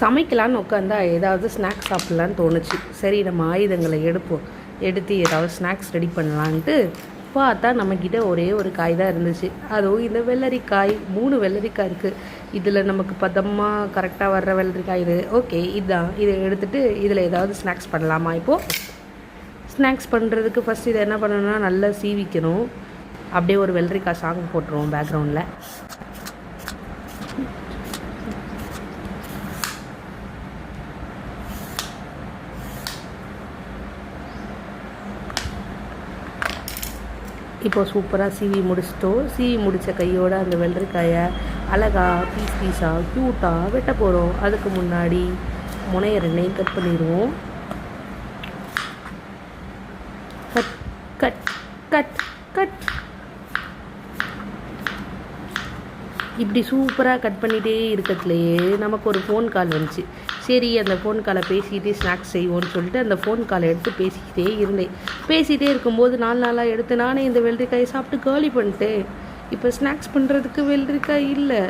சமைக்கலான்னு உட்காந்தா ஏதாவது ஸ்நாக்ஸ் சாப்பிட்லான்னு தோணுச்சு. சரி நம்ம ஆயுதங்களை எடுத்து ஏதாவது ஸ்நாக்ஸ் ரெடி பண்ணலான்ட்டு பார்த்தா நம்மக்கிட்ட ஒரே ஒரு காய் தான் இருந்துச்சு. அதுவும் இந்த வெள்ளரிக்காய். 3 வெள்ளரிக்காய் இருக்குது. இதில் நமக்கு பதமாக கரெக்டாக வர்ற வெள்ளரிக்காய் இது. ஓகே, இதுதான். இதை எடுத்துகிட்டு இதில் ஏதாவது ஸ்நாக்ஸ் பண்ணலாமா? இப்போது ஸ்நாக்ஸ் பண்ணுறதுக்கு ஃபஸ்ட் இதை என்ன பண்ணணும்னா நல்லா சீவிக்கணும். அப்படியே ஒரு வெள்ளரிக்காய் சாங் போட்டுருவோம் பேக்ரவுண்டில். இப்போ சூப்பராக சீவி முடிச்சிட்டோம். சீவி முடித்த கையோடு அந்த வெள்ளரிக்காயை அழகாக பீஸாக க்யூட்டாக வெட்ட போகிறோம். அதுக்கு முன்னாடி முனையை 2 கட் பண்ணிடுவோம். Cut cut cut cut. இப்படி சூப்பராக கட் பண்ணிகிட்டே இருக்கிறதுலையே நமக்கு ஒரு ஃபோன் கால் வந்துச்சு. சரி, அந்த ஃபோன் காலை பேசிக்கிட்டே ஸ்நாக்ஸ் செய்வோன்னு சொல்லிட்டு அந்த ஃபோன் காலை எடுத்து பேசிக்கிட்டே இருந்தேன். பேசிகிட்டே இருக்கும்போது 4 நாளாக எடுத்து நானே இந்த வெள்ளரிக்காயை சாப்பிட்டு காலி பண்ணிட்டேன். இப்போ ஸ்நாக்ஸ் பண்ணுறதுக்கு வெள்ளரிக்காய் இல்லை.